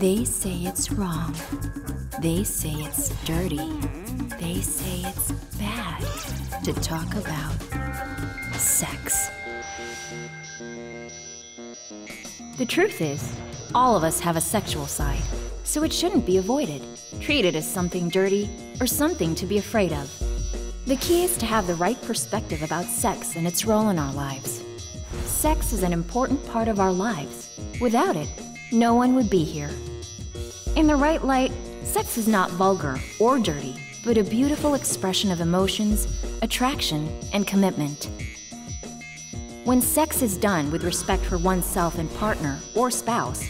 They say it's wrong. They say it's dirty. They say it's bad to talk about sex. The truth is, all of us have a sexual side, so it shouldn't be avoided, treated as something dirty or something to be afraid of. The key is to have the right perspective about sex and its role in our lives. Sex is an important part of our lives. Without it, no one would be here. In the right light, sex is not vulgar or dirty, but a beautiful expression of emotions, attraction, and commitment. When sex is done with respect for oneself and partner or spouse,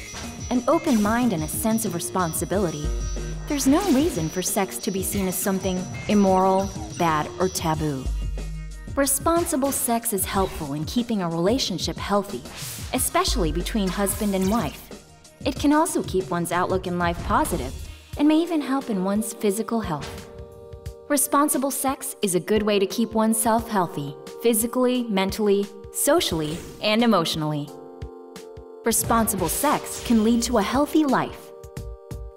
an open mind and a sense of responsibility, there's no reason for sex to be seen as something immoral, bad, or taboo. Responsible sex is helpful in keeping a relationship healthy, especially between husband and wife. It can also keep one's outlook in life positive and may even help in one's physical health. Responsible sex is a good way to keep oneself healthy, physically, mentally, socially, and emotionally. Responsible sex can lead to a healthy life.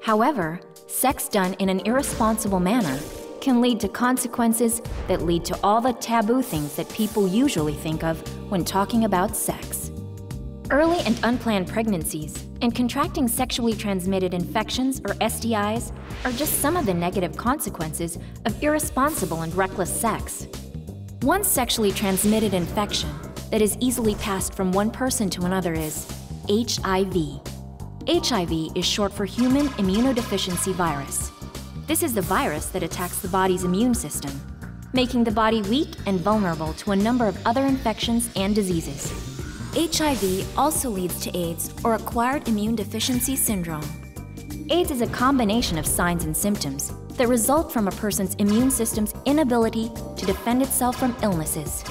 However, sex done in an irresponsible manner can lead to consequences that lead to all the taboo things that people usually think of when talking about sex. Early and unplanned pregnancies and contracting sexually transmitted infections or STIs are just some of the negative consequences of irresponsible and reckless sex. One sexually transmitted infection that is easily passed from one person to another is HIV. HIV is short for human immunodeficiency virus. This is the virus that attacks the body's immune system, making the body weak and vulnerable to a number of other infections and diseases. HIV also leads to AIDS, or acquired immune deficiency syndrome. AIDS is a combination of signs and symptoms that result from a person's immune system's inability to defend itself from illnesses.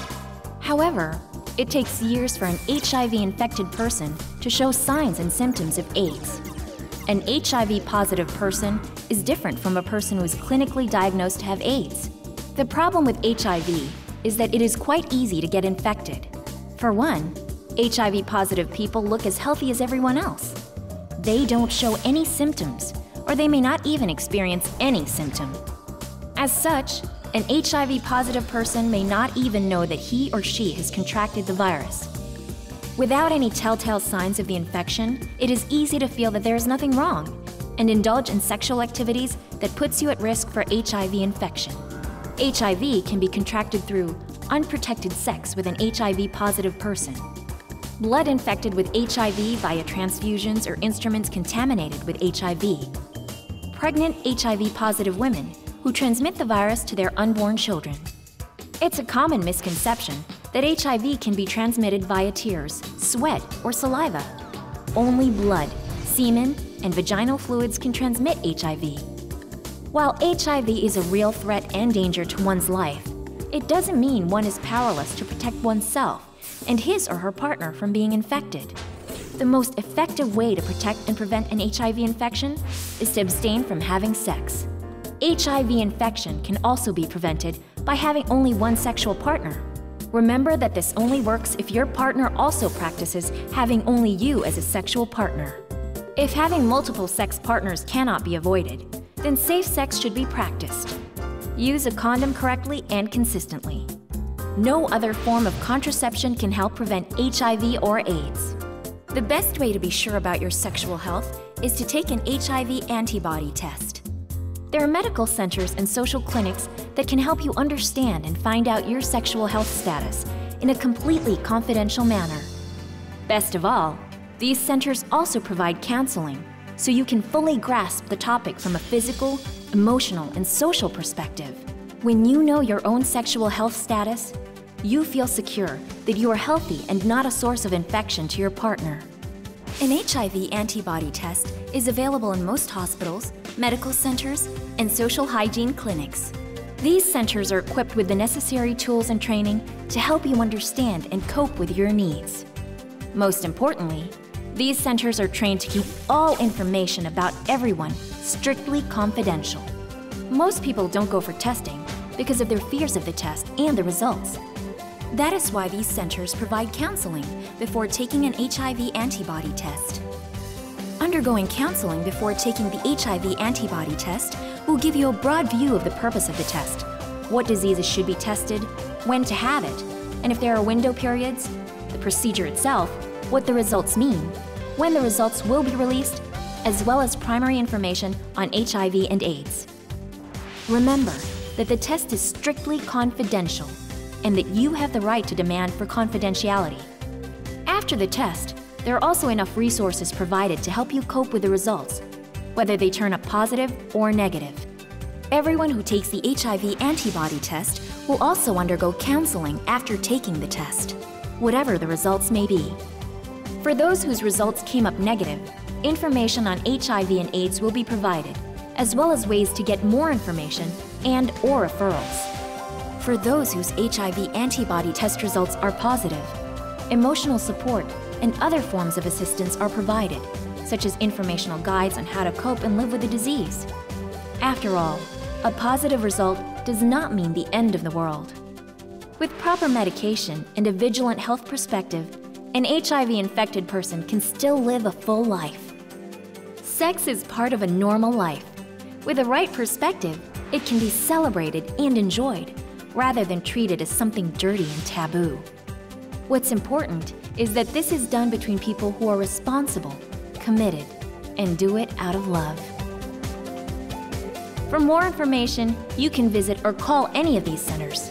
However, it takes years for an HIV-infected person to show signs and symptoms of AIDS. An HIV-positive person is different from a person who is clinically diagnosed to have AIDS. The problem with HIV is that it is quite easy to get infected. For one, HIV-positive people look as healthy as everyone else. They don't show any symptoms, or they may not even experience any symptom. As such, an HIV-positive person may not even know that he or she has contracted the virus. Without any telltale signs of the infection, it is easy to feel that there is nothing wrong and indulge in sexual activities that puts you at risk for HIV infection. HIV can be contracted through unprotected sex with an HIV-positive person, blood infected with HIV via transfusions or instruments contaminated with HIV, pregnant HIV-positive women who transmit the virus to their unborn children. It's a common misconception that HIV can be transmitted via tears, sweat, or saliva. Only blood, semen, and vaginal fluids can transmit HIV. While HIV is a real threat and danger to one's life, it doesn't mean one is powerless to protect oneself and his or her partner from being infected. The most effective way to protect and prevent an HIV infection is to abstain from having sex. HIV infection can also be prevented by having only one sexual partner. Remember that this only works if your partner also practices having only you as a sexual partner. If having multiple sex partners cannot be avoided, then safe sex should be practiced. Use a condom correctly and consistently. No other form of contraception can help prevent HIV or AIDS. The best way to be sure about your sexual health is to take an HIV antibody test. There are medical centers and social clinics that can help you understand and find out your sexual health status in a completely confidential manner. Best of all, these centers also provide counseling, so you can fully grasp the topic from a physical, emotional, and social perspective. When you know your own sexual health status, you feel secure that you are healthy and not a source of infection to your partner. An HIV antibody test is available in most hospitals, medical centers, and social hygiene clinics. These centers are equipped with the necessary tools and training to help you understand and cope with your needs. Most importantly, these centers are trained to keep all information about everyone strictly confidential. Most people don't go for testing because of their fears of the test and the results. That is why these centers provide counseling before taking an HIV antibody test. Undergoing counseling before taking the HIV antibody test will give you a broad view of the purpose of the test, what diseases should be tested, when to have it, and if there are window periods, the procedure itself, what the results mean, when the results will be released, as well as primary information on HIV and AIDS. Remember that the test is strictly confidential and that you have the right to demand for confidentiality. After the test, there are also enough resources provided to help you cope with the results, whether they turn up positive or negative. Everyone who takes the HIV antibody test will also undergo counseling after taking the test, whatever the results may be. For those whose results came up negative, information on HIV and AIDS will be provided, as well as ways to get more information and/or referrals. For those whose HIV antibody test results are positive, emotional support and other forms of assistance are provided, such as informational guides on how to cope and live with the disease. After all, a positive result does not mean the end of the world. With proper medication and a vigilant health perspective, an HIV-infected person can still live a full life. Sex is part of a normal life. With the right perspective, it can be celebrated and enjoyed, rather than treated as something dirty and taboo. What's important is that this is done between people who are responsible, committed, and do it out of love. For more information, you can visit or call any of these centers.